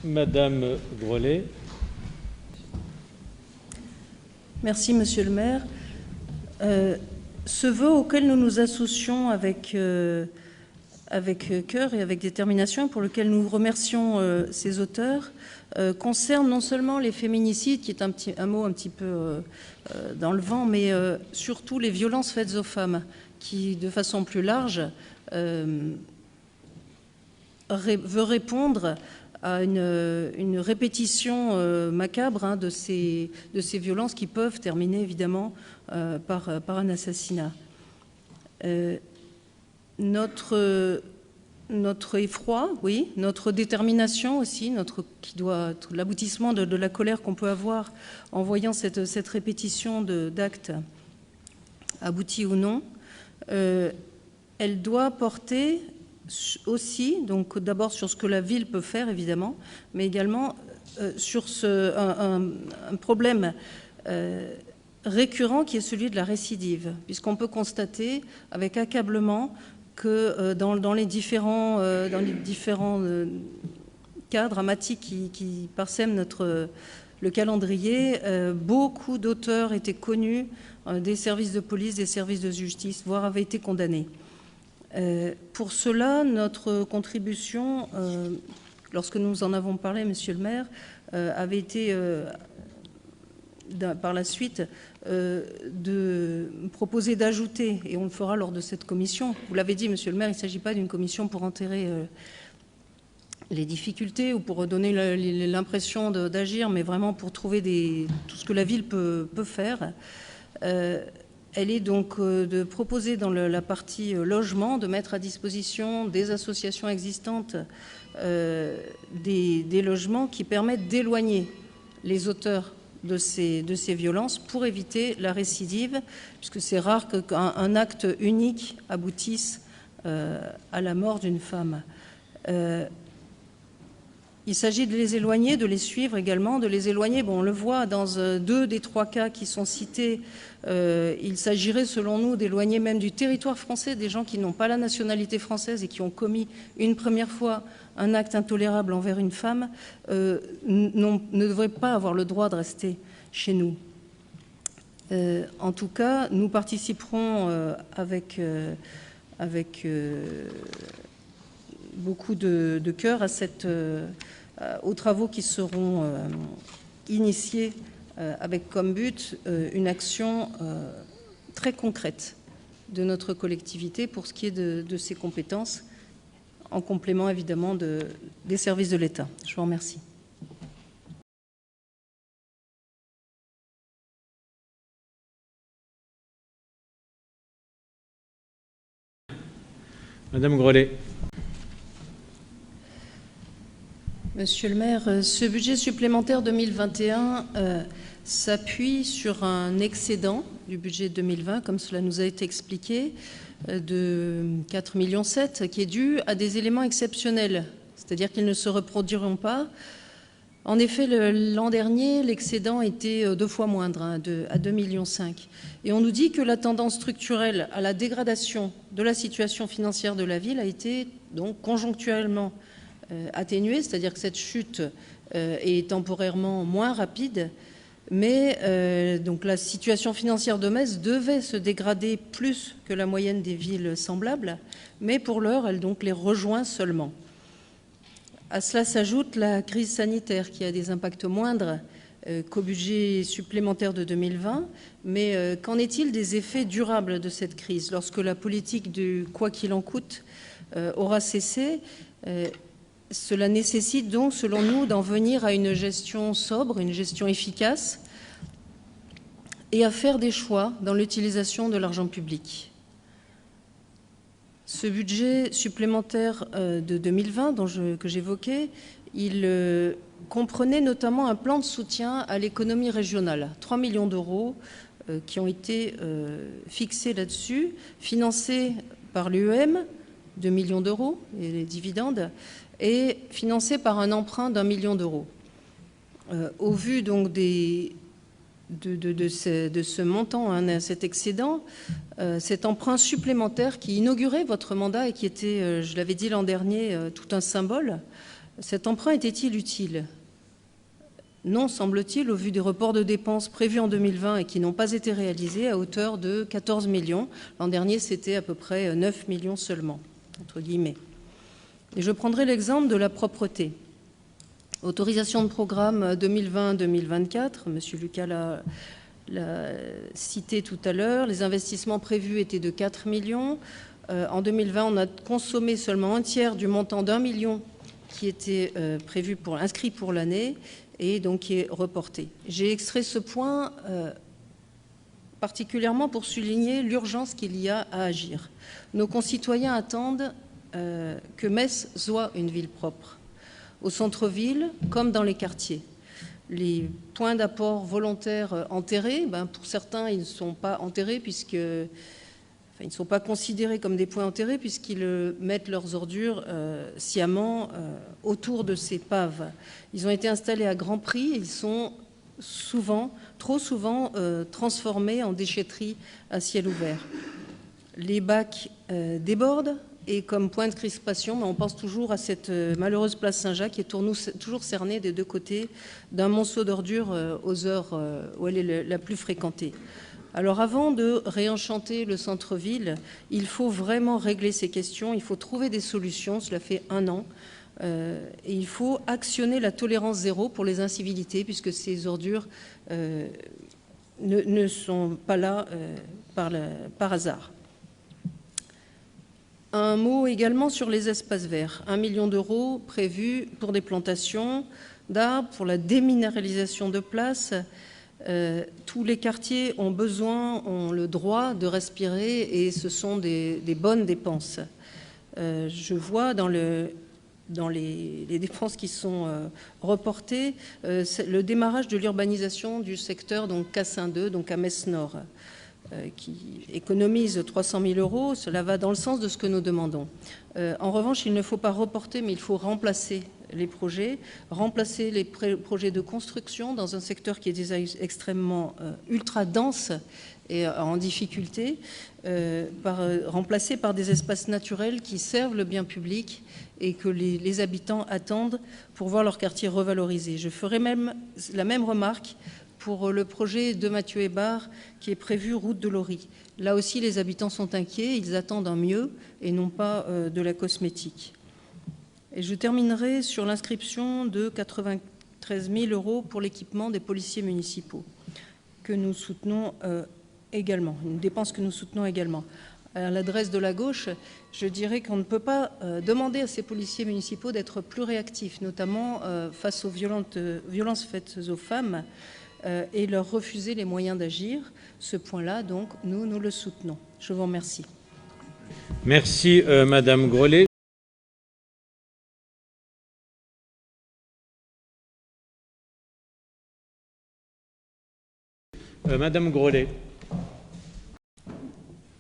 Madame Grellet. Merci, Monsieur le maire. Ce vœu auquel nous nous associons avec cœur et avec détermination, pour lequel nous remercions ses auteurs, concerne non seulement les féminicides, qui est un mot un petit peu dans le vent, mais surtout les violences faites aux femmes, qui, de façon plus large, veut répondre à une répétition macabre de ces violences qui peuvent terminer évidemment par un assassinat. Notre effroi, oui, notre détermination aussi, l'aboutissement de la colère qu'on peut avoir en voyant cette répétition d'actes, aboutis ou non, elle doit porter aussi, donc d'abord sur ce que la ville peut faire évidemment, mais également sur un problème récurrent qui est celui de la récidive, puisqu'on peut constater avec accablement que dans les différents cas dramatiques qui parsèment le calendrier, beaucoup d'auteurs étaient connus des services de police, des services de justice, voire avaient été condamnés. Pour cela, notre contribution, lorsque nous en avons parlé, Monsieur le maire, avait été par la suite de proposer d'ajouter, et on le fera lors de cette commission, vous l'avez dit, Monsieur le maire, il ne s'agit pas d'une commission pour enterrer les difficultés ou pour donner l'impression d'agir, mais vraiment pour trouver tout ce que la ville peut faire. Elle est donc de proposer dans la partie logement de mettre à disposition des associations existantes des logements qui permettent d'éloigner les auteurs de ces violences pour éviter la récidive, puisque c'est rare qu'un acte unique aboutisse à la mort d'une femme. Il s'agit de les éloigner, de les suivre également, de les éloigner. Bon, on le voit dans 2 des 3 cas qui sont cités. Il s'agirait, selon nous, d'éloigner même du territoire français des gens qui n'ont pas la nationalité française et qui ont commis une première fois un acte intolérable envers une femme, ne devraient pas avoir le droit de rester chez nous. En tout cas, nous participerons avec beaucoup de cœur aux travaux qui seront initiés avec comme but une action très concrète de notre collectivité pour ce qui est de ses compétences, en complément évidemment des services de l'État. Je vous remercie. Madame Grellet. Monsieur le maire, ce budget supplémentaire 2021 s'appuie sur un excédent du budget 2020, comme cela nous a été expliqué, de 4,7 millions, qui est dû à des éléments exceptionnels, c'est-à-dire qu'ils ne se reproduiront pas. En effet, l'an dernier, l'excédent était 2 fois moindre, à 2,5 millions. Et on nous dit que la tendance structurelle à la dégradation de la situation financière de la ville a été donc conjoncturellement atténuée, c'est-à-dire que cette chute est temporairement moins rapide, mais donc la situation financière de Metz devait se dégrader plus que la moyenne des villes semblables, mais pour l'heure, elle donc les rejoint seulement. À cela s'ajoute la crise sanitaire qui a des impacts moindres qu'au budget supplémentaire de 2020. Mais qu'en est-il des effets durables de cette crise? Lorsque la politique du « quoi qu'il en coûte » aura cessé, cela nécessite donc, selon nous, d'en venir à une gestion sobre, une gestion efficace, et à faire des choix dans l'utilisation de l'argent public. Ce budget supplémentaire de 2020 que j'évoquais, il comprenait notamment un plan de soutien à l'économie régionale, 3 millions d'euros qui ont été fixés là-dessus, financés par l'UEM, 2 millions d'euros, et les dividendes, et financés par un emprunt d'1 million d'euros. Au vu donc de ce montant, cet excédent, cet emprunt supplémentaire qui inaugurait votre mandat et qui était, je l'avais dit l'an dernier, tout un symbole, Cet emprunt était-il utile? Non, semble-t-il, au vu des reports de dépenses prévus en 2020 et qui n'ont pas été réalisés à hauteur de 14 millions. L'an dernier, c'était à peu près 9 millions seulement, entre guillemets. Et je prendrai l'exemple de la propreté. Autorisation de programme 2020-2024, M. Lucas l'a cité tout à l'heure, les investissements prévus étaient de 4 millions. En 2020, on a consommé seulement un tiers du montant d'1 million qui était inscrit pour l'année, et donc qui est reporté. J'ai extrait ce point particulièrement pour souligner l'urgence qu'il y a à agir. Nos concitoyens attendent que Metz soit une ville propre, au centre-ville comme dans les quartiers. Les points d'apport volontaires enterrés, pour certains, ils ne sont pas enterrés ils ne sont pas considérés comme des points enterrés puisqu'ils mettent leurs ordures sciemment autour de ces paves. Ils ont été installés à grand prix et ils sont trop souvent transformés en déchetterie à ciel ouvert. Les bacs débordent et comme point de crispation, on pense toujours à cette malheureuse place Saint-Jacques qui est toujours cernée des deux côtés d'un monceau d'ordures aux heures où elle est la plus fréquentée. Alors avant de réenchanter le centre-ville, il faut vraiment régler ces questions, il faut trouver des solutions, cela fait 1 an, et il faut actionner la tolérance zéro pour les incivilités, puisque ces ordures ne sont pas là par hasard. Un mot également sur les espaces verts. 1 million d'euros prévus pour des plantations d'arbres, pour la déminéralisation de places. Tous les quartiers ont le droit de respirer et ce sont des bonnes dépenses. Je vois dans les dépenses qui sont reportées le démarrage de l'urbanisation du secteur donc Cassin 2, donc à Metz-Nord, qui économise 300 000 euros. Cela va dans le sens de ce que nous demandons. En revanche, il ne faut pas reporter, mais il faut remplacer les projets de construction dans un secteur qui est déjà extrêmement ultra dense et en difficulté, remplacés par des espaces naturels qui servent le bien public et que les habitants attendent pour voir leur quartier revalorisé. Je ferai même la même remarque pour le projet de Mathieu Hébard qui est prévu route de Lori. Là aussi, les habitants sont inquiets, ils attendent un mieux et non pas de la cosmétique. Et je terminerai sur l'inscription de 93 000 euros pour l'équipement des policiers municipaux, que nous soutenons également, une dépense que nous soutenons également. À l'adresse de la gauche, je dirais qu'on ne peut pas demander à ces policiers municipaux d'être plus réactifs, notamment face aux violences faites aux femmes, et leur refuser les moyens d'agir. Ce point-là, donc, nous le soutenons. Je vous remercie. Merci, Madame Grollet. Madame Grollet.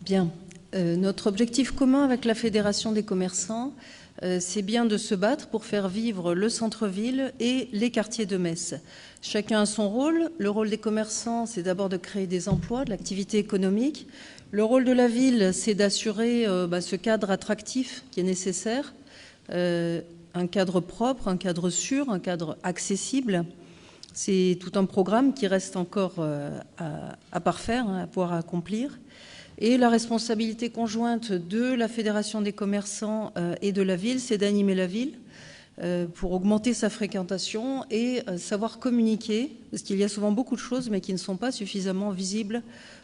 Bien. Notre objectif commun avec la Fédération des commerçants, c'est bien de se battre pour faire vivre le centre-ville et les quartiers de Metz. Chacun a son rôle. Le rôle des commerçants, c'est d'abord de créer des emplois, de l'activité économique. Le rôle de la ville, c'est d'assurer ce cadre attractif qui est nécessaire, un cadre propre, un cadre sûr, un cadre accessible. C'est tout un programme qui reste encore à parfaire, à pouvoir accomplir. Et la responsabilité conjointe de la Fédération des commerçants et de la ville, c'est d'animer la ville pour augmenter sa fréquentation et savoir communiquer, parce qu'il y a souvent beaucoup de choses, mais qui ne sont pas suffisamment visibles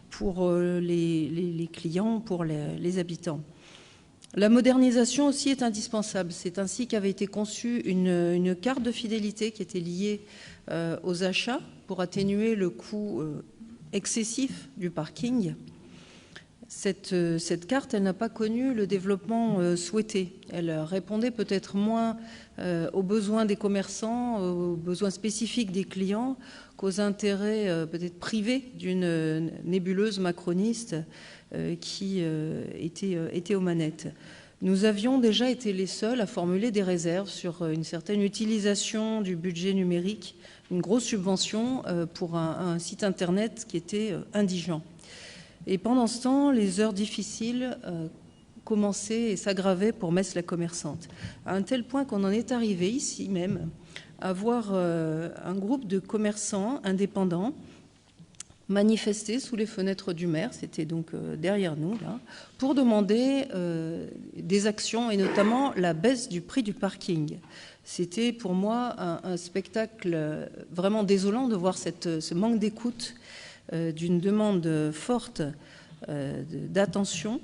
pour les clients, pour les habitants. La modernisation aussi est indispensable. C'est ainsi qu'avait été conçue une carte de fidélité qui était liée aux achats pour atténuer le coût excessif du parking. Cette carte, elle n'a pas connu le développement souhaité. Elle répondait peut-être moins aux besoins des commerçants, aux besoins spécifiques des clients qu'aux intérêts peut-être privés d'une nébuleuse macroniste qui était aux manettes. Nous avions déjà été les seuls à formuler des réserves sur une certaine utilisation du budget numérique, une grosse subvention pour un site internet qui était indigent. Et pendant ce temps, les heures difficiles commençait et s'aggravait pour Metz la commerçante, à un tel point qu'on en est arrivé ici même à voir un groupe de commerçants indépendants manifester sous les fenêtres du maire, c'était donc derrière nous, là, pour demander des actions et notamment la baisse du prix du parking. C'était pour moi un spectacle vraiment désolant de voir ce manque d'écoute d'une demande forte d'attention.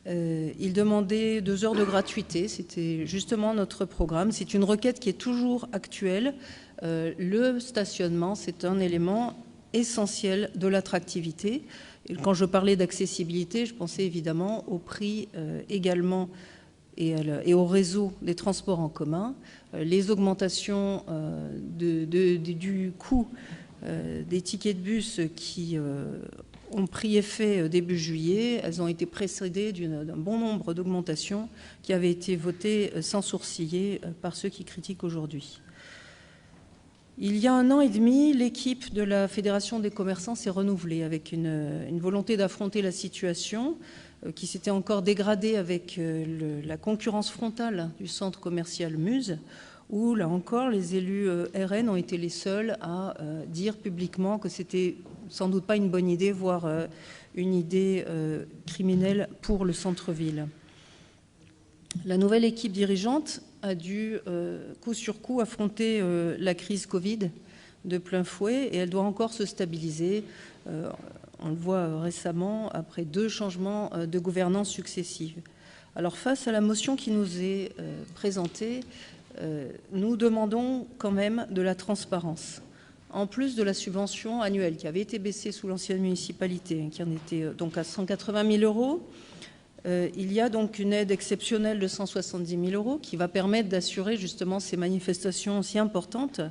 Ils demandaient 2 heures de gratuité, c'était justement notre programme. C'est une requête qui est toujours actuelle. Le stationnement, c'est un élément essentiel de l'attractivité. Et quand je parlais d'accessibilité, je pensais évidemment au prix également et au réseau des transports en commun. Les augmentations du coût des tickets de bus qui ont pris effet début juillet, elles ont été précédées d'un bon nombre d'augmentations qui avaient été votées sans sourciller par ceux qui critiquent aujourd'hui. Il y a 1 an et demi, l'équipe de la Fédération des commerçants s'est renouvelée avec une volonté d'affronter la situation qui s'était encore dégradée avec la concurrence frontale du centre commercial Muse, où, là encore, les élus RN ont été les seuls à dire publiquement que c'était sans doute pas une bonne idée, voire une idée criminelle pour le centre-ville. La nouvelle équipe dirigeante a dû, coup sur coup, affronter la crise Covid de plein fouet et elle doit encore se stabiliser. On le voit récemment, après 2 changements de gouvernance successives. Alors, face à la motion qui nous est présentée, nous demandons quand même de la transparence. En plus de la subvention annuelle qui avait été baissée sous l'ancienne municipalité, qui en était donc à 180 000 €, il y a donc une aide exceptionnelle de 170 000 € qui va permettre d'assurer justement ces manifestations si importantes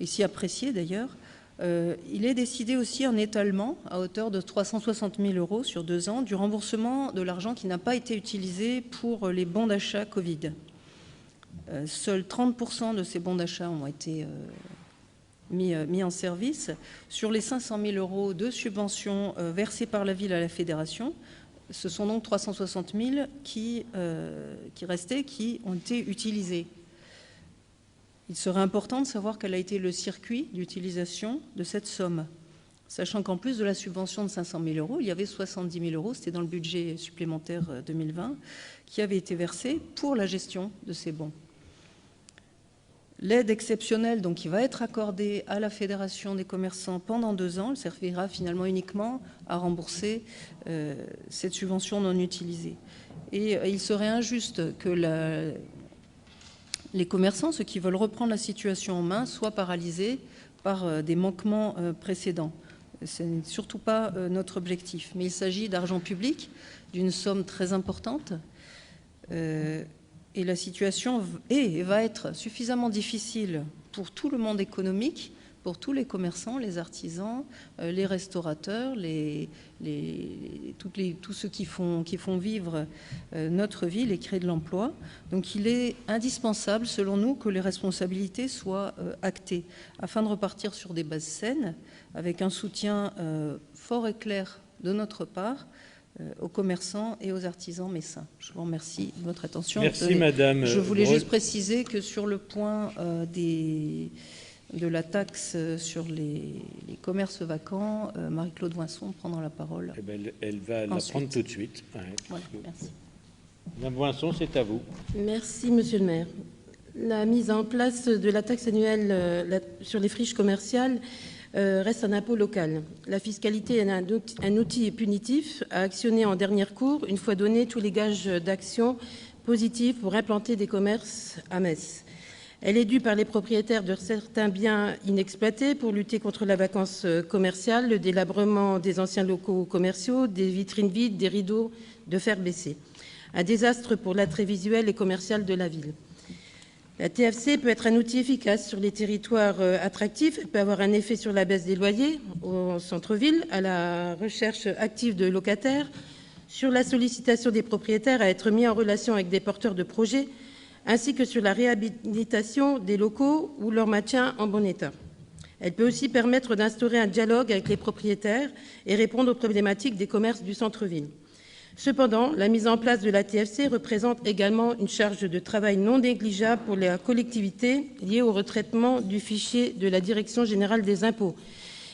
et si appréciées d'ailleurs. Il est décidé aussi un étalement à hauteur de 360 000 € sur 2 ans du remboursement de l'argent qui n'a pas été utilisé pour les bons d'achat Covid. Seuls 30% de ces bons d'achat ont été mis en service. Sur les 500 000 € de subventions versées par la ville à la fédération, ce sont donc 360 000 qui restaient, qui ont été utilisés. Il serait important de savoir quel a été le circuit d'utilisation de cette somme, sachant qu'en plus de la subvention de 500 000 €, il y avait 70 000 €, c'était dans le budget supplémentaire 2020, qui avait été versé pour la gestion de ces bons. L'aide exceptionnelle donc, qui va être accordée à la Fédération des commerçants pendant 2 ans, elle servira finalement uniquement à rembourser cette subvention non utilisée. Et il serait injuste que les commerçants, ceux qui veulent reprendre la situation en main, soient paralysés par des manquements précédents. Ce n'est surtout pas notre objectif. Mais il s'agit d'argent public, d'une somme très importante. Et la situation va être suffisamment difficile pour tout le monde économique, pour tous les commerçants, les artisans, les restaurateurs, tous ceux qui font vivre notre ville et créer de l'emploi. Donc il est indispensable, selon nous, que les responsabilités soient actées, afin de repartir sur des bases saines, avec un soutien fort et clair de notre part, aux commerçants et aux artisans messins. Je vous remercie de votre attention. Merci, Madame. Je voulais juste préciser que sur le point de la taxe sur les commerces vacants, Marie-Claude Voinson prendra la parole. Eh bien, elle va la prendre tout de suite. Ouais. Voilà, merci. Madame Voinson, c'est à vous. Merci, Monsieur le maire. La mise en place de la taxe annuelle sur les friches commerciales reste un impôt local. La fiscalité est un outil punitif à actionner en dernier recours, une fois donnés tous les gages d'action positive pour implanter des commerces à Metz. Elle est due par les propriétaires de certains biens inexploités pour lutter contre la vacance commerciale, le délabrement des anciens locaux commerciaux, des vitrines vides, des rideaux de fer baissés. Un désastre pour l'attrait visuel et commercial de la ville. La TFC peut être un outil efficace sur les territoires attractifs. Elle peut avoir un effet sur la baisse des loyers au centre-ville, à la recherche active de locataires, sur la sollicitation des propriétaires à être mis en relation avec des porteurs de projets, ainsi que sur la réhabilitation des locaux ou leur maintien en bon état. Elle peut aussi permettre d'instaurer un dialogue avec les propriétaires et répondre aux problématiques des commerces du centre-ville. Cependant, la mise en place de la TFC représente également une charge de travail non négligeable pour la collectivité liée au retraitement du fichier de la Direction générale des impôts,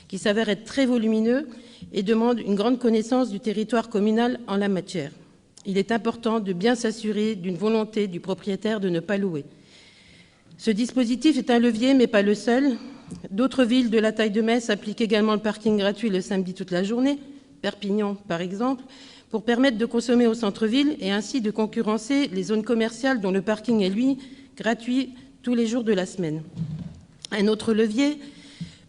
qui s'avère être très volumineux et demande une grande connaissance du territoire communal en la matière. Il est important de bien s'assurer d'une volonté du propriétaire de ne pas louer. Ce dispositif est un levier, mais pas le seul. D'autres villes de la taille de Metz appliquent également le parking gratuit le samedi toute la journée, Perpignan par exemple, pour permettre de consommer au centre-ville et ainsi de concurrencer les zones commerciales dont le parking est, lui, gratuit tous les jours de la semaine. Un autre levier,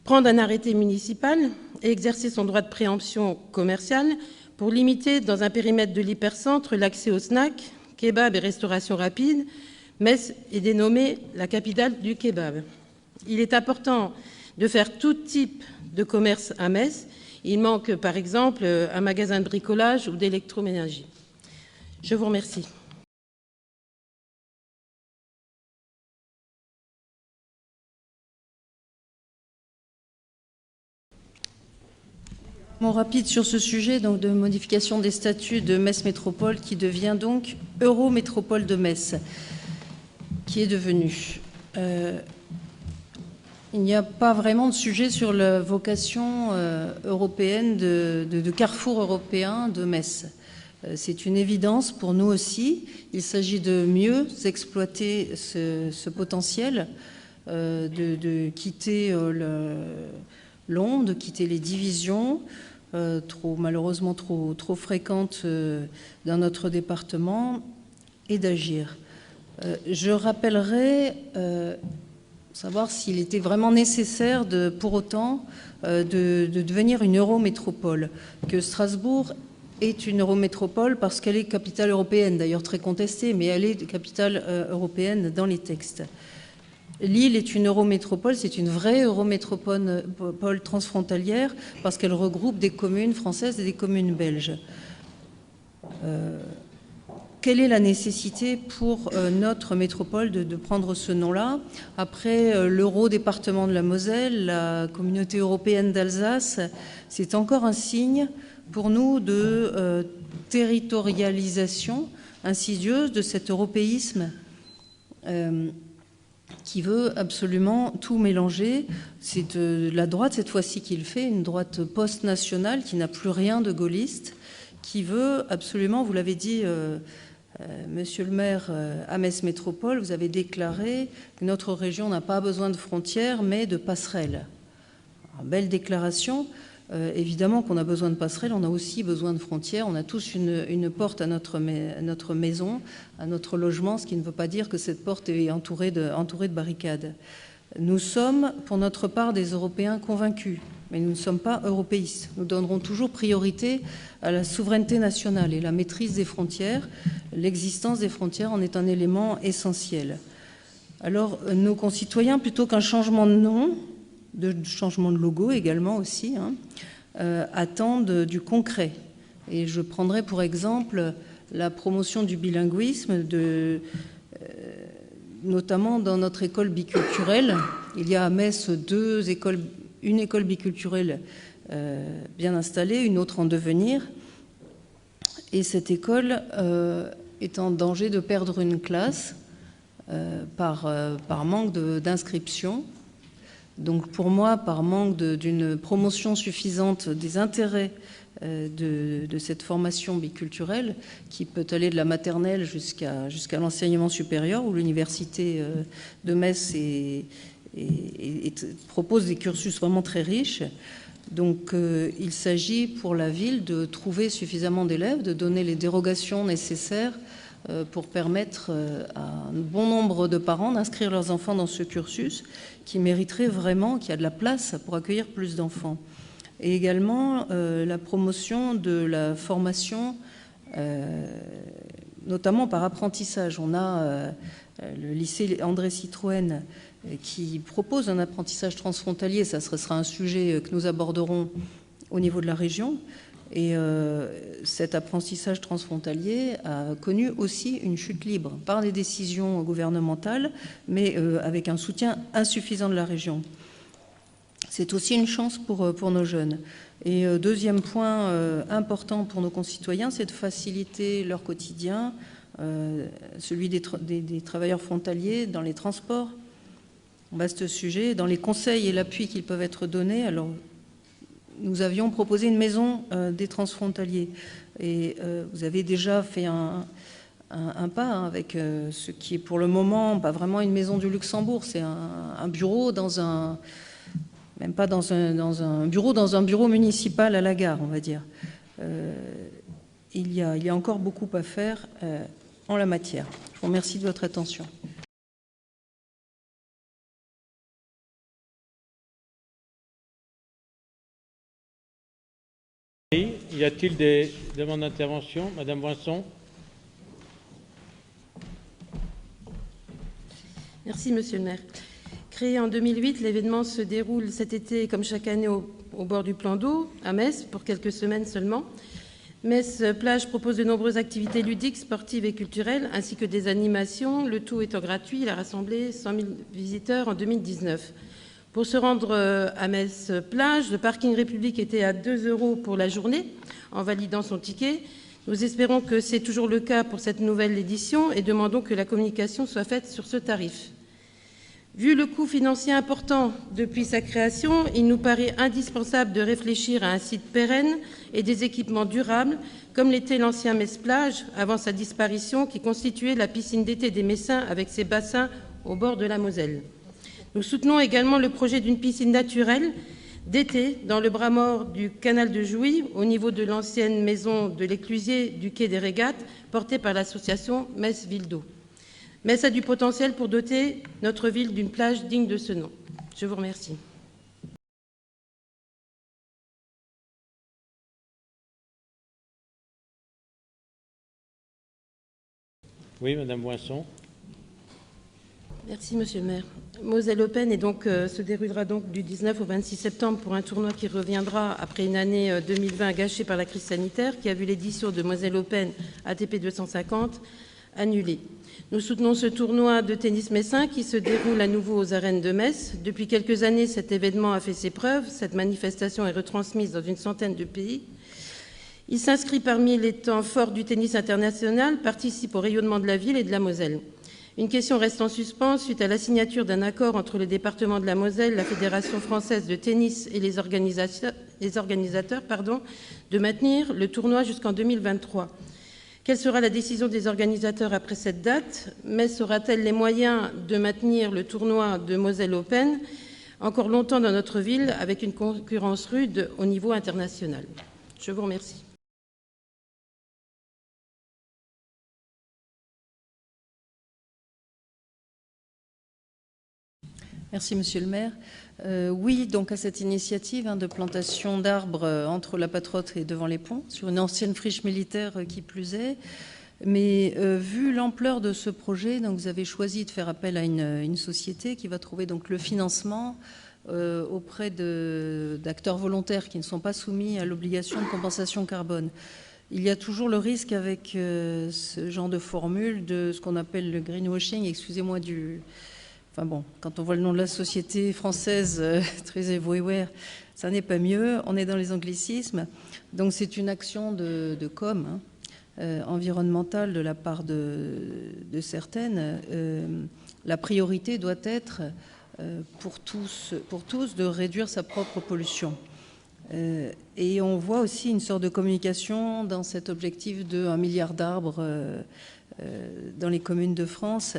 prendre un arrêté municipal et exercer son droit de préemption commerciale pour limiter dans un périmètre de l'hypercentre l'accès aux snacks, kebab et restauration rapide. Metz est dénommée la capitale du kebab. Il est important de faire tout type de commerce à Metz. Il manque, par exemple, un magasin de bricolage ou d'électroménager. Je vous remercie. Mon rapide sur ce sujet donc de modification des statuts de Metz Métropole qui devient donc Eurométropole de Metz, qui est devenue. Il n'y a pas vraiment de sujet sur la vocation européenne de carrefour européen de Metz. C'est une évidence pour nous aussi. Il s'agit de mieux exploiter ce potentiel, de quitter l'onde, de quitter les divisions malheureusement trop fréquentes dans notre département et d'agir. Je rappellerai savoir s'il était vraiment nécessaire pour autant de devenir une eurométropole, que Strasbourg est une eurométropole parce qu'elle est capitale européenne, d'ailleurs très contestée, mais elle est capitale européenne dans les textes. Lille est une eurométropole, c'est une vraie eurométropole transfrontalière parce qu'elle regroupe des communes françaises et des communes belges. Quelle est la nécessité pour notre métropole de prendre ce nom-là? Après l'Euro-département de la Moselle, la Communauté européenne d'Alsace, c'est encore un signe pour nous de territorialisation insidieuse de cet européisme qui veut absolument tout mélanger. C'est la droite cette fois-ci qui le fait, une droite post-nationale qui n'a plus rien de gaulliste, qui veut absolument, vous l'avez dit, Monsieur le maire, à Metz Métropole, vous avez déclaré que notre région n'a pas besoin de frontières, mais de passerelles. Alors, belle déclaration. Évidemment qu'on a besoin de passerelles, on a aussi besoin de frontières. On a tous une porte à notre maison, à notre logement, ce qui ne veut pas dire que cette porte est entourée de barricades. Nous sommes, pour notre part, des Européens convaincus, mais nous ne sommes pas européistes. Nous donnerons toujours priorité à la souveraineté nationale et la maîtrise des frontières. L'existence des frontières en est un élément essentiel. Alors, nos concitoyens, plutôt qu'un changement de nom, de changement de logo également aussi, attendent du concret. Et je prendrai pour exemple la promotion du bilinguisme, notamment dans notre école biculturelle. Il y a à Metz une école biculturelle bien installée, une autre en devenir. Et cette école est en danger de perdre une classe par manque d'inscription. Donc pour moi, par manque d'une promotion suffisante des intérêts de cette formation biculturelle, qui peut aller de la maternelle jusqu'à l'enseignement supérieur, où l'université de Metz propose des cursus vraiment très riches. Donc il s'agit pour la ville de trouver suffisamment d'élèves, de donner les dérogations nécessaires pour permettre à un bon nombre de parents d'inscrire leurs enfants dans ce cursus qui mériterait vraiment, qu'il y a de la place pour accueillir plus d'enfants. Et également la promotion de la formation, notamment par apprentissage. On a le lycée André Citroën qui propose un apprentissage transfrontalier. Ça sera un sujet que nous aborderons au niveau de la région. Et cet apprentissage transfrontalier a connu aussi une chute libre par des décisions gouvernementales, mais avec un soutien insuffisant de la région. C'est aussi une chance pour nos jeunes. Et deuxième point important pour nos concitoyens, c'est de faciliter leur quotidien, celui des travailleurs frontaliers dans les transports. Vaste sujet. Dans les conseils et l'appui qui peuvent être donnés, alors nous avions proposé une maison des transfrontaliers. Et vous avez déjà fait un pas avec ce qui est pour le moment pas vraiment une maison du Luxembourg, c'est un bureau dans un... même pas dans un bureau municipal à la gare, on va dire. Il y a encore beaucoup à faire en la matière. Je vous remercie de votre attention. Y a-t-il des demandes d'intervention? Madame Boinson. Merci, Monsieur le maire. Créé en 2008, l'événement se déroule cet été, comme chaque année, au bord du plan d'eau, à Metz, pour quelques semaines seulement. Metz Plage propose de nombreuses activités ludiques, sportives et culturelles, ainsi que des animations, le tout étant gratuit. Il a rassemblé 100 000 visiteurs en 2019. Pour se rendre à Metz Plage, le parking République était à 2 € pour la journée, en validant son ticket. Nous espérons que c'est toujours le cas pour cette nouvelle édition et demandons que la communication soit faite sur ce tarif. Vu le coût financier important depuis sa création, il nous paraît indispensable de réfléchir à un site pérenne et des équipements durables, comme l'était l'ancien Metz Plage avant sa disparition, qui constituait la piscine d'été des Messins avec ses bassins au bord de la Moselle. Nous soutenons également le projet d'une piscine naturelle d'été dans le bras mort du canal de Jouy, au niveau de l'ancienne maison de l'éclusier du quai des Régates, portée par l'association Metz Ville d'Eau. Metz a du potentiel pour doter notre ville d'une plage digne de ce nom. Je vous remercie. Oui, Madame Boinson. Merci, Monsieur le maire. Moselle Open se déroulera donc du 19 au 26 septembre pour un tournoi qui reviendra après une année 2020 gâchée par la crise sanitaire qui a vu l'édition de Moselle Open ATP 250 annulée. Nous soutenons ce tournoi de tennis messin qui se déroule à nouveau aux arènes de Metz. Depuis quelques années, cet événement a fait ses preuves. Cette manifestation est retransmise dans une centaine de pays. Il s'inscrit parmi les temps forts du tennis international, participe au rayonnement de la ville et de la Moselle. Une question reste en suspens suite à la signature d'un accord entre le département de la Moselle, la Fédération française de tennis et les organisateurs de maintenir le tournoi jusqu'en 2023. Quelle sera la décision des organisateurs après cette date? Metz aura-t-elle les moyens de maintenir le tournoi de Moselle Open encore longtemps dans notre ville avec une concurrence rude au niveau international? Je vous remercie. Merci, Monsieur le maire. Oui, donc à cette initiative de plantation d'arbres entre la Patrotte et devant les ponts, sur une ancienne friche militaire qui plus est. Mais vu l'ampleur de ce projet, donc vous avez choisi de faire appel à une société qui va trouver donc le financement auprès d'acteurs volontaires qui ne sont pas soumis à l'obligation de compensation carbone. Il y a toujours le risque avec ce genre de formule de ce qu'on appelle le greenwashing, excusez-moi du... Enfin bon, quand on voit le nom de la société française, très everywhere, ça n'est pas mieux. On est dans les anglicismes. Donc c'est une action de com environnementale de la part de certaines. La priorité doit être pour tous de réduire sa propre pollution. Et on voit aussi une sorte de communication dans cet objectif de 1 milliard d'arbres dans les communes de France.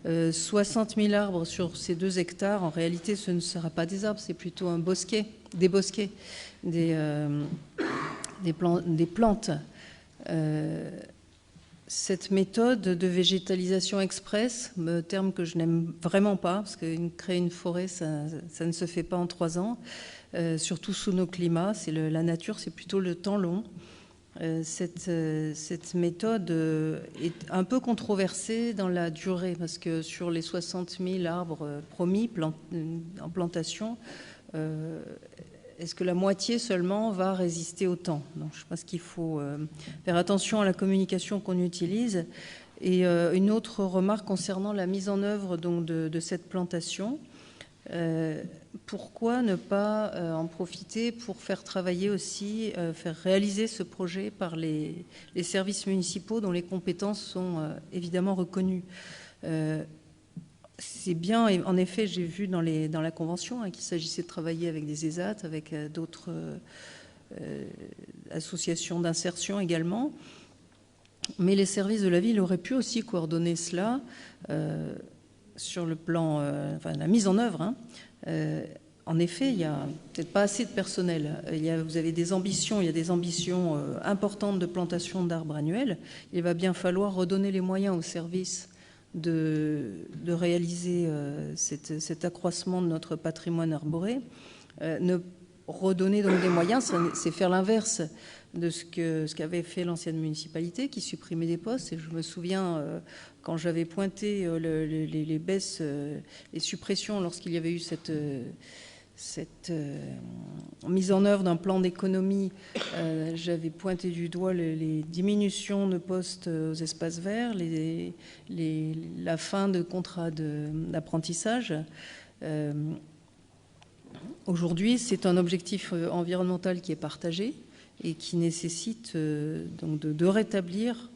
60 000 arbres sur ces 2 hectares, en réalité, ce ne sera pas des arbres, c'est plutôt un bosquet, des bosquets, des plantes. Cette méthode de végétalisation express, terme que je n'aime vraiment pas, parce que créer une forêt, ça ne se fait pas en 3 ans, surtout sous nos climats. La nature, c'est plutôt le temps long. Cette méthode est un peu controversée dans la durée, parce que sur les 60 000 arbres promis en plantation, est-ce que la moitié seulement va résister au temps? Donc, je pense qu'il faut faire attention à la communication qu'on utilise. Et une autre remarque concernant la mise en œuvre donc, de cette plantation. Pourquoi ne pas en profiter pour faire travailler aussi, faire réaliser ce projet par les services municipaux dont les compétences sont évidemment reconnues. C'est bien, et en effet, j'ai vu dans la convention qu'il s'agissait de travailler avec des ESAT, avec d'autres associations d'insertion également. Mais les services de la ville auraient pu aussi coordonner cela sur le plan, la mise en œuvre. En effet, il n'y a peut-être pas assez de personnel. Vous avez des ambitions, il y a des ambitions importantes de plantation d'arbres annuels. Il va bien falloir redonner les moyens aux services de réaliser cet accroissement de notre patrimoine arboré. Ne redonner donc des moyens, c'est faire l'inverse de ce qu'avait fait l'ancienne municipalité, qui supprimait des postes. Et je me souviens, quand j'avais pointé les baisses, les suppressions, lorsqu'il y avait eu cette mise en œuvre d'un plan d'économie, j'avais pointé du doigt les diminutions de postes aux espaces verts, la fin de contrats d'apprentissage. Aujourd'hui, c'est un objectif environnemental qui est partagé et qui nécessite donc de rétablir,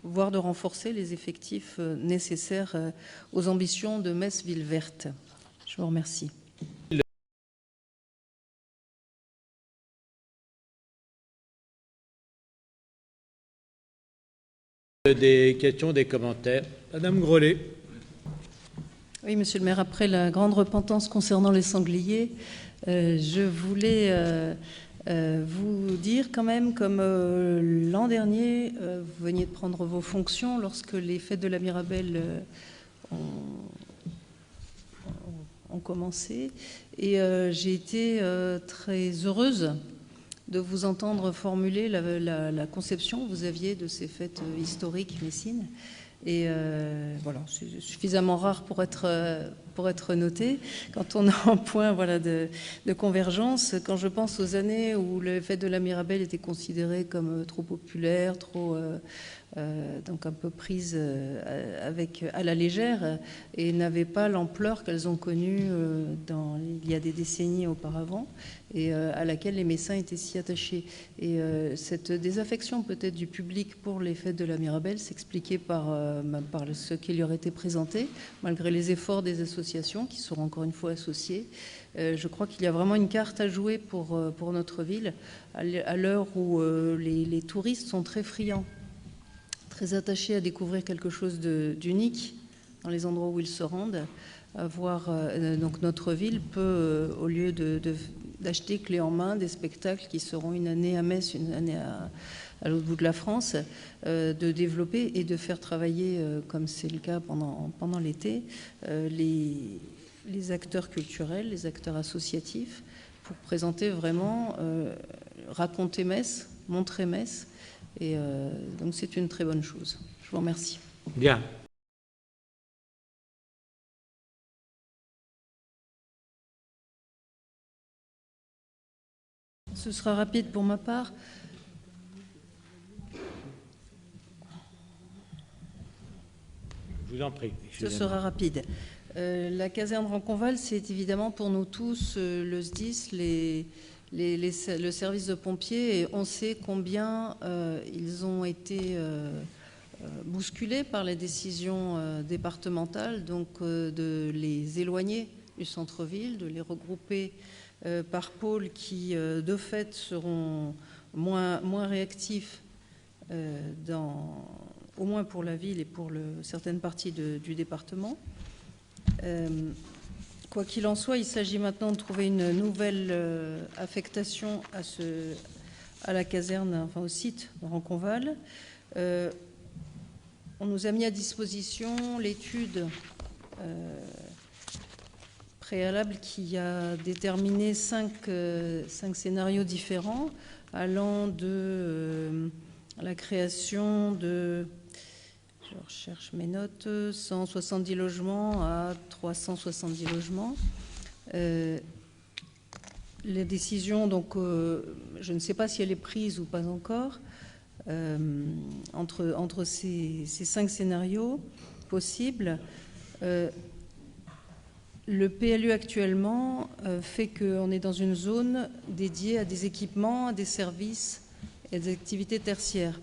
voire de renforcer les effectifs nécessaires aux ambitions de Metz Ville Verte. Je vous remercie. Des questions, des commentaires. Madame Grollet. Oui, monsieur le maire, après la grande repentance concernant les sangliers, je voulais vous dire quand même, comme l'an dernier, vous veniez de prendre vos fonctions lorsque les fêtes de la Mirabelle ont commencé. Et j'ai été très heureuse de vous entendre formuler la conception que vous aviez de ces fêtes historiques messines. Et voilà, c'est suffisamment rare pour être noté. Quand on a un point de convergence, quand je pense aux années où les fêtes de la Mirabelle étaient considérées comme trop populaires, donc un peu prises à la légère, et n'avaient pas l'ampleur qu'elles ont connue il y a des décennies auparavant, et à laquelle les Messins étaient si attachés. Et cette désaffection peut-être du public pour les fêtes de la Mirabelle s'expliquait par ce qui lui aurait été présenté, malgré les efforts des associations qui seront encore une fois associées. Je crois qu'il y a vraiment une carte à jouer pour notre ville, à l'heure où les touristes sont très friands, très attachés à découvrir quelque chose d'unique dans les endroits où ils se rendent. Donc notre ville peut, au lieu d'acheter clé en main des spectacles qui seront une année à Metz, une année à l'autre bout de la France, de développer et de faire travailler, comme c'est le cas pendant l'été, les acteurs culturels, les acteurs associatifs, pour présenter vraiment, raconter Metz, montrer Metz. Et donc c'est une très bonne chose. Je vous remercie. Bien. Ce sera rapide pour ma part. Je vous en prie. Ce sera rapide. La caserne Ranconval, c'est évidemment pour nous tous le SDIS, le service de pompiers, et on sait combien ils ont été bousculés par les décisions départementales, donc de les éloigner du centre-ville, de les regrouper par pôles qui, de fait, seront moins réactifs, au moins pour la ville et pour certaines parties du département. Quoi qu'il en soit, il s'agit maintenant de trouver une nouvelle affectation à la caserne, enfin au site de Ranconval. On nous a mis à disposition l'étude préalable qui a déterminé 5 scénarios différents, allant de la création de, je recherche mes notes, 170 logements à 370 logements. Les décisions, donc, je ne sais pas si elle est prise ou pas encore, entre ces 5 scénarios possibles. Le PLU actuellement fait qu'on est dans une zone dédiée à des équipements, à des services et à des activités tertiaires.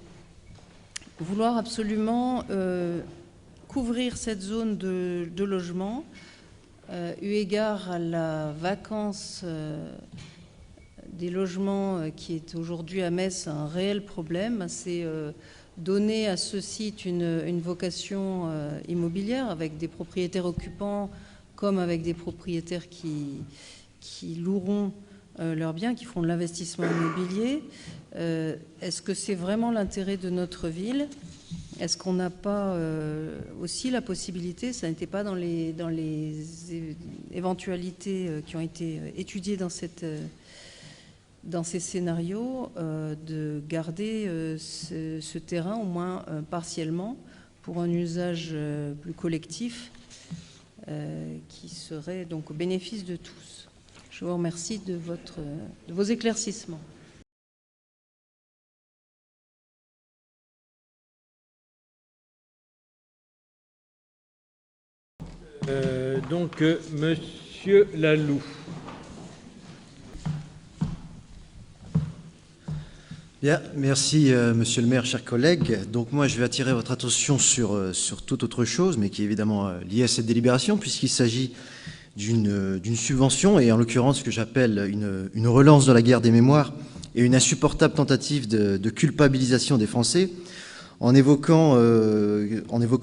Vouloir absolument couvrir cette zone de logement, eu égard à la vacance des logements qui est aujourd'hui à Metz un réel problème, c'est donner à ce site une vocation immobilière avec des propriétaires occupants comme avec des propriétaires qui loueront leurs biens, qui feront de l'investissement immobilier. Est-ce que c'est vraiment l'intérêt de notre ville ? Est-ce qu'on n'a pas aussi la possibilité, ça n'était pas dans les éventualités qui ont été étudiées dans ces scénarios, de garder ce terrain au moins partiellement pour un usage plus collectif qui serait donc au bénéfice de tous. Je vous remercie de vos éclaircissements. Monsieur Lalou. Bien, merci Monsieur le maire, chers collègues. Donc moi je vais attirer votre attention sur toute autre chose, mais qui est évidemment liée à cette délibération, puisqu'il s'agit d'une subvention, et en l'occurrence ce que j'appelle une relance de la guerre des mémoires et une insupportable tentative de culpabilisation des Français, en évoquant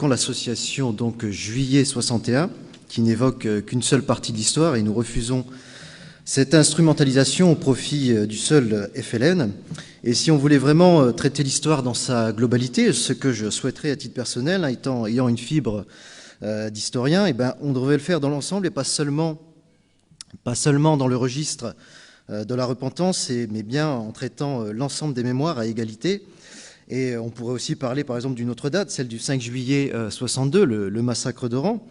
l'association donc Juillet 61, qui n'évoque qu'une seule partie de l'histoire, et nous refusons cette instrumentalisation au profit du seul FLN. Et si on voulait vraiment traiter l'histoire dans sa globalité, ce que je souhaiterais à titre personnel, ayant une fibre d'historien, eh ben, on devrait le faire dans l'ensemble et pas seulement dans le registre de la repentance, mais bien en traitant l'ensemble des mémoires à égalité. Et on pourrait aussi parler par exemple d'une autre date, celle du 5 juillet 62, le massacre d'Oran,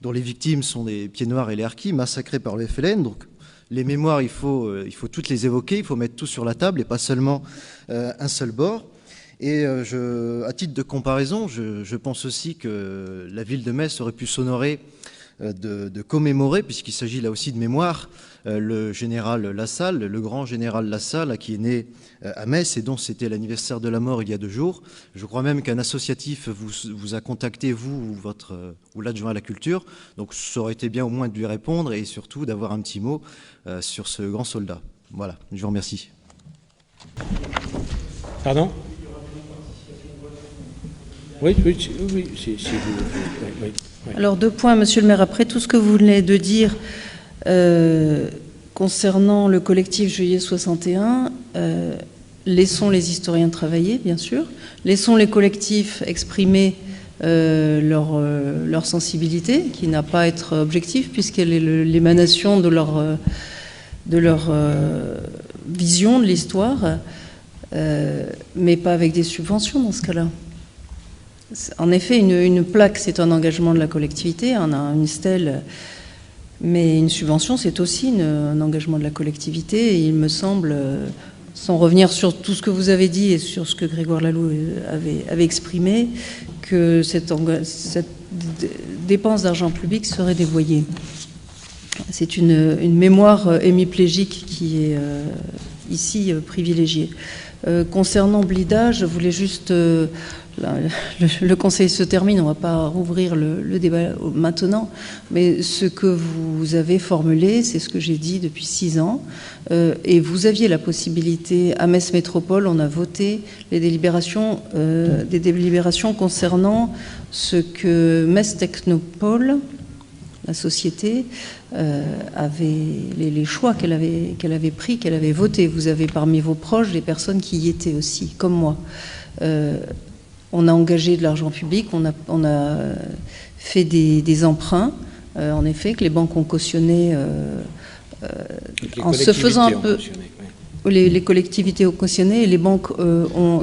dont les victimes sont les Pieds-Noirs et les Harkis, massacrés par le FLN. Donc les mémoires, il faut toutes les évoquer, il faut mettre tout sur la table et pas seulement un seul bord. Et à titre de comparaison, je pense aussi que la ville de Metz aurait pu s'honorer de commémorer, puisqu'il s'agit là aussi de mémoire, le général Lassalle, le grand général Lassalle, qui est né à Metz et dont c'était l'anniversaire de la mort il y a 2 jours. Je crois même qu'un associatif vous a contacté, vous ou l'adjoint à la culture. Donc ça aurait été bien au moins de lui répondre et surtout d'avoir un petit mot sur ce grand soldat. Voilà, je vous remercie. Pardon ? Oui. Alors 2 points, Monsieur le maire. Après tout ce que vous venez de dire concernant le collectif Juillet 61, laissons les historiens travailler, bien sûr. Laissons les collectifs exprimer leur sensibilité, qui n'a pas à être objective, puisqu'elle est l'émanation de leur vision de l'histoire, mais pas avec des subventions dans ce cas-là. En effet, une plaque, c'est un engagement de la collectivité, on a une stèle, mais une subvention, c'est aussi un engagement de la collectivité. Et il me semble, sans revenir sur tout ce que vous avez dit et sur ce que Grégoire Lalou avait exprimé, que cette dépense d'argent public serait dévoyée. C'est une mémoire hémiplégique qui est ici privilégiée. Concernant Blida, je voulais juste... le conseil se termine, on ne va pas rouvrir le débat maintenant, mais ce que vous avez formulé, c'est ce que j'ai dit depuis 6 ans, et vous aviez la possibilité, à Metz Métropole, on a voté des délibérations concernant ce que Metz Technopole, la société, les choix qu'elle avait pris, qu'elle avait votés. Vous avez parmi vos proches des personnes qui y étaient aussi, comme moi. On a engagé de l'argent public, on a fait des emprunts, en effet, que les banques ont cautionné en se faisant un peu... Les collectivités ont cautionné et les banques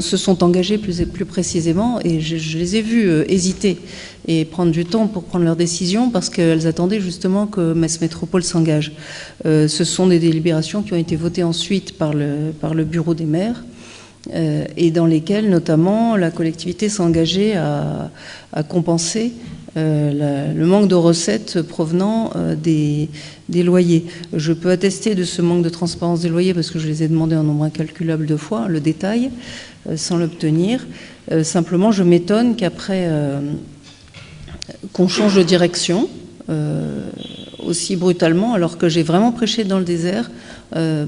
se sont engagées plus précisément, et je les ai vues hésiter et prendre du temps pour prendre leurs décisions parce qu'elles attendaient justement que Metz Métropole s'engage. Ce sont des délibérations qui ont été votées ensuite par le bureau des maires, et dans lesquelles, notamment, la collectivité s'est engagée à compenser le manque de recettes provenant des loyers. Je peux attester de ce manque de transparence des loyers parce que je les ai demandés en nombre incalculable de fois, le détail, sans l'obtenir. Simplement, je m'étonne qu'après qu'on change de direction aussi brutalement, alors que j'ai vraiment prêché dans le désert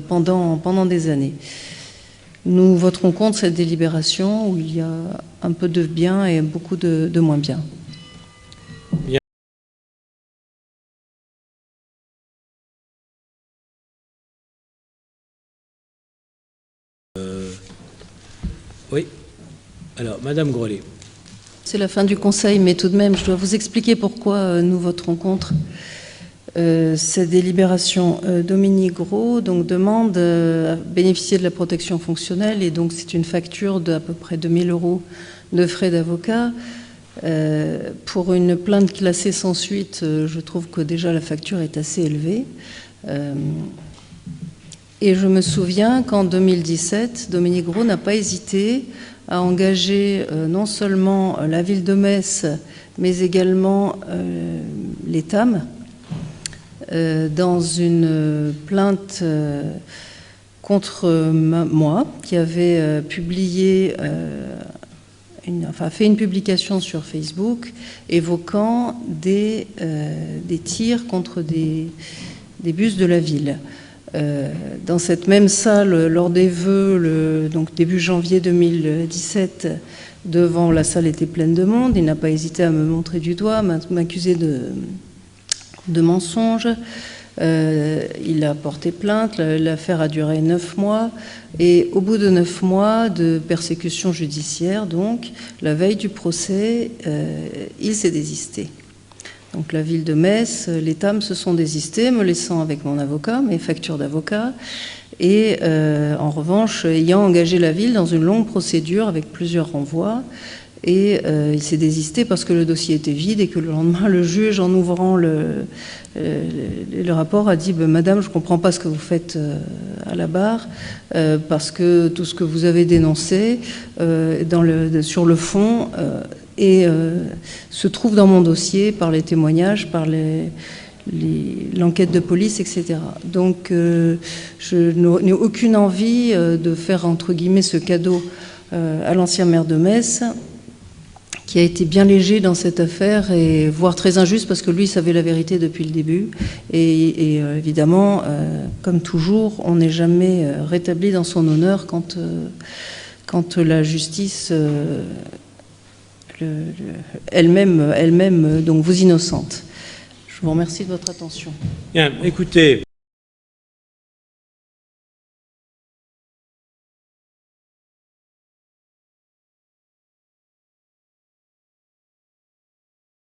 pendant des années. Nous voterons contre cette délibération où il y a un peu de bien et beaucoup de moins bien. Bien. Oui. Alors, Madame Grellet. C'est la fin du Conseil, mais tout de même, je dois vous expliquer pourquoi nous voterons contre cette délibération. Dominique Gros donc, demande à bénéficier de la protection fonctionnelle, et donc c'est une facture d'à peu près 2 000 € de frais d'avocat. Pour une plainte classée sans suite, je trouve que déjà la facture est assez élevée. Et je me souviens qu'en 2017, Dominique Gros n'a pas hésité à engager non seulement la ville de Metz, mais également l'ETAM dans une plainte contre moi, qui avait publié, fait une publication sur Facebook évoquant des tirs contre des bus de la ville. Dans cette même salle, lors des vœux, donc début janvier 2017, devant la salle était pleine de monde. Il n'a pas hésité à me montrer du doigt, m'accuser de mensonge. Il a porté plainte. L'affaire a duré 9 mois. Et au bout de 9 mois de persécution judiciaire, donc, la veille du procès, il s'est désisté. Donc la ville de Metz, l'État se sont désistés, me laissant avec mon avocat, mes factures d'avocat, et en revanche, ayant engagé la ville dans une longue procédure avec plusieurs renvois, et il s'est désisté parce que le dossier était vide et que le lendemain, le juge, en ouvrant le rapport, a dit Madame, je ne comprends pas ce que vous faites à la barre, parce que tout ce que vous avez dénoncé sur le fond et se trouve dans mon dossier par les témoignages, par l'enquête de police, etc. Donc je n'ai aucune envie de faire, entre guillemets, ce cadeau à l'ancien maire de Metz, qui a été bien léger dans cette affaire, et voire très injuste, parce que lui savait la vérité depuis le début. Et évidemment, comme toujours, on n'est jamais rétabli dans son honneur quand la justice elle-même donc vous innocente. Je vous remercie de votre attention. Bien, écoutez.